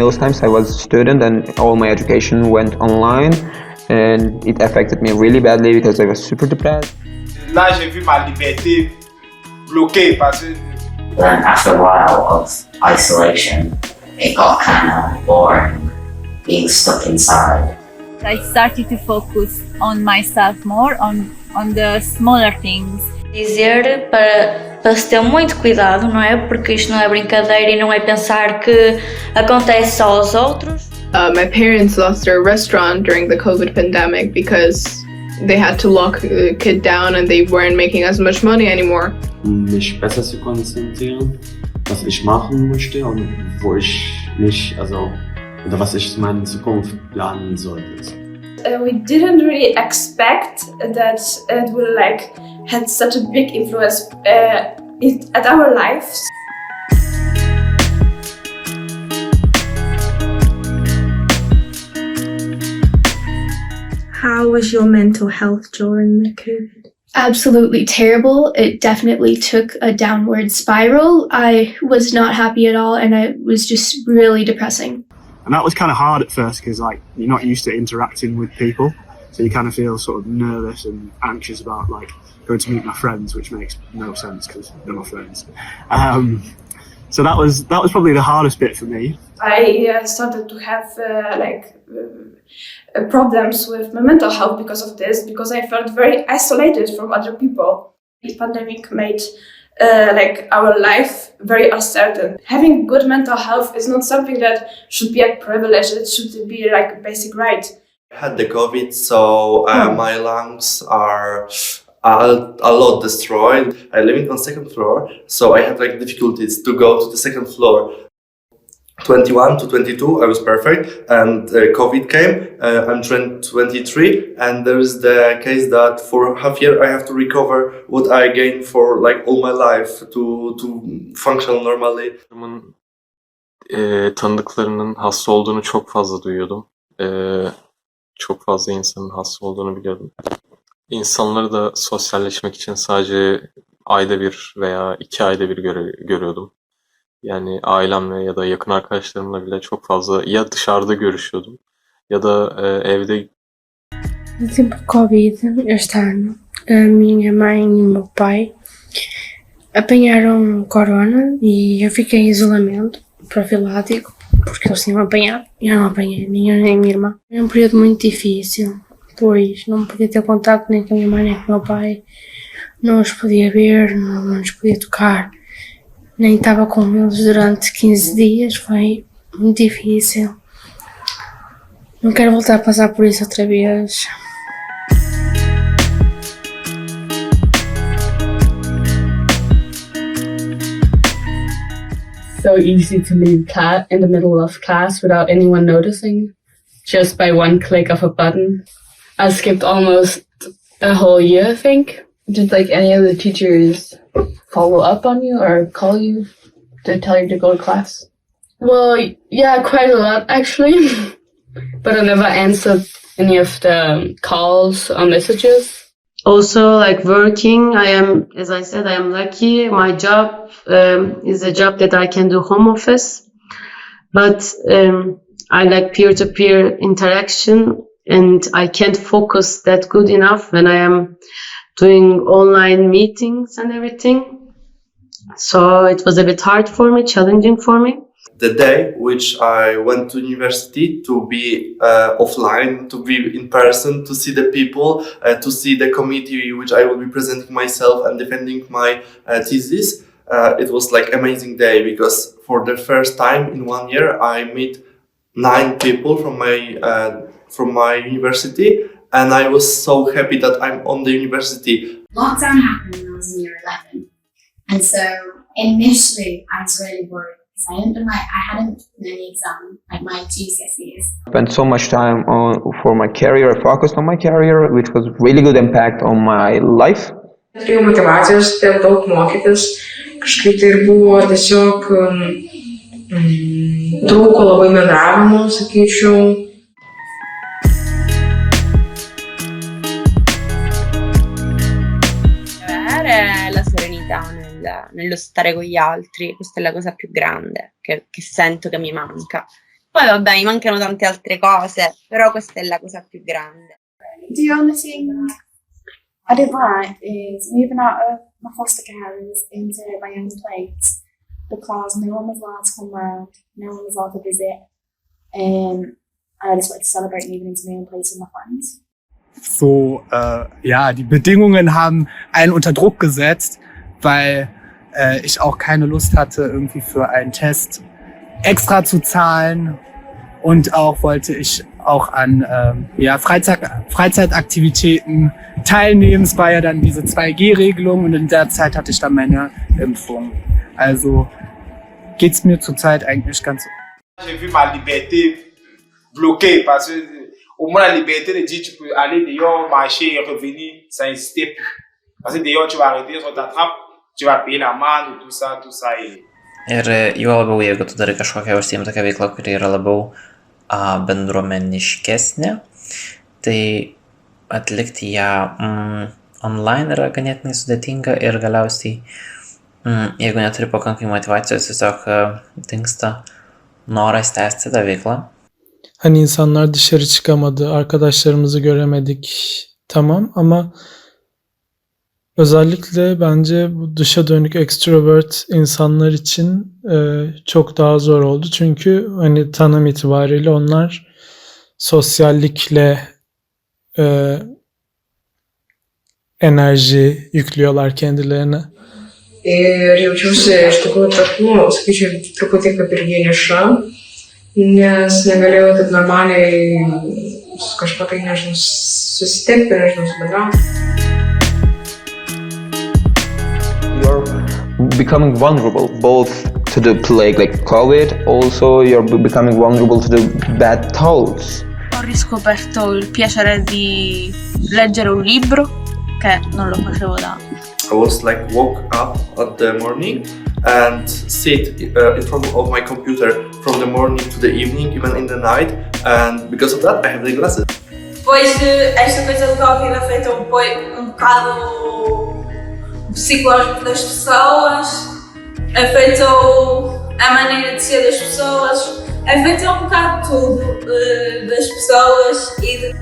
those times I was a student and all my education went online, and it affected me really badly because I was super depressed. Là, j'ai vu ma liberté bloquée parce que Then after a while of isolation, it got kind of boring being stuck inside. I started to focus on myself more, on the smaller things. Dizer para se ter muito cuidado, não é? Porque isto não é brincadeira e não é pensar que acontece só aos outros. My parents lost their restaurant during the COVID pandemic because they had to lock the kid down and they weren't making as much money anymore. Mich besser zu konzentrieren, was ich machen möchte und wo ich mich, oder was ich in meiner Zukunft planen sollte. We didn't really expect that it will had such a big influence at our lives. How was your mental health during the COVID? Absolutely terrible. It definitely took a downward spiral. I was not happy at all, and it was just really depressing. And that was kind of hard at first because you're not used to interacting with people, so you kind of feel sort of nervous and anxious about going to meet my friends, which makes no sense because they're my friends. So that was probably the hardest bit for me. I started to have problems with my mental health because of this, because I felt very isolated from other people. The pandemic made our life very uncertain. Having good mental health is not something that should be a privilege, it should be a basic right. I had the COVID, so my lungs are a lot destroyed. I living on second floor, so I had difficulties to go to the second floor. 21 to 22, I was perfect, and COVID came. I'm 23, and there is the case that for half year I have to recover what I gained for all my life to function normally. Tanıdıklarının hasta olduğunu çok fazla duyuyordum. Çok fazla insanın hasta olduğunu biliyordum. İnsanları da sosyalleşmek için sadece ayda bir veya 2 ayda bir görüyordum. Yani ailemle ya da yakın arkadaşlarımla bile çok fazla ya dışarıda görüşüyordum ya da evde. Tipo Covid, este ano, a minha mãe e o meu pai apanharam corona e eu fiquei em isolamento profilático porque eles tinham apanhado e eu não apanhei, nem eu nem a minha irmã. Foi um período muito difícil, pois não podia ter contato nem com a minha mãe nem com o meu pai, não os podia ver, não os podia tocar. Nem estava com eles durante 15 dias, foi muito difícil. Não quero voltar a passar por isso outra vez. So easy to leave in the middle of class without anyone noticing, just by one click of a button. I skipped almost a whole year, I think. Did any of the teachers follow up on you or call you to tell you to go to class? Well, yeah, quite a lot actually. But I never answered any of the calls or messages. Also, working, as I said, I am lucky. My job is a job that I can do home office. But I like peer-to-peer interaction, and I can't focus that good enough when I am doing online meetings and everything. So it was a bit hard for me, challenging for me. The day which I went to university to be offline, to be in person, to see the people, to see the committee which I will be presenting myself and defending my thesis, it was amazing day, because for the first time in 1 year I meet 9 people from my university. And I was so happy that I'm on the university. Lockdown happened when I was in year 11. And so initially I was really worried because I hadn't done any exam, my GCSEs. I spent so much time for my career, I focused on my career, which was really good impact on my life. Motyvacijos dėl daug mokytis, kažkaip tai ir buvo tiesiog trūko labai bendravimo, sakyčiau. La serenità nello stare con gli altri, questa è la cosa più grande che sento che mi manca. Poi vabbè, mi mancano tante altre cose, però questa è la cosa più grande. The only thing I didn't like is moving out of my foster carers into my own place because no one was allowed to come round, no one was allowed to visit, and I just wanted to celebrate moving into my own place with my friends. So, ja, die Bedingungen haben einen unter Druck gesetzt, weil ich auch keine Lust hatte, irgendwie für einen Test extra zu zahlen. Und auch wollte ich auch an Freizeitaktivitäten teilnehmen. Es war ja dann diese 2G-Regelung und in der Zeit hatte ich dann meine Impfung. Also geht's mir zurzeit eigentlich ganz. J'ai vu ma liberté bloquée parce que au moins la liberté de dire tu peux aller dehors, marcher et revenir, ça n'existait plus. Parce que dehors tu vas arrêter, on t'attrape, tu vas payer l'amende, tout ça. Ir juo labiau, jeigu tu darai kažkokią užsiimti tokią veiklą, kuri yra labiau bendruomeniškesnė, tai atlikti ją online yra ganėtinai sudėtinga ir galiausiai, jeigu neturi pakankamai motivacijos, tiesiog dingsta noras tęsti tą veiklą. Hani insanlar dışarı çıkamadı, arkadaşlarımızı göremedik, tamam, ama özellikle bence bu dışa dönük extrovert insanlar için çok daha zor oldu. Çünkü hani tanım itibariyle onlar sosyallikle enerji yüklüyorlar kendilerine. Ir jaučiausi iš tikrųjų sakyčiau, truputį kaip ir vieniša, nes negalėjau taip normaliai su kažkuo tai, nežinau, susitikti, nežinau, subendrauti. You're becoming vulnerable both to the plague like COVID, also you're becoming vulnerable to the bad thoughts. Ho riscoperto il piacere di leggere un libro, che non lo facevo da... I was like woke up at the morning and sit in front of my computer from the morning to the evening, even in the night, and because of that I have the glasses. Pois esta coisa do Covid afeta um bocado o psicológico das pessoas, afetou a maneira de ser das pessoas, afetou um bocado tudo das pessoas e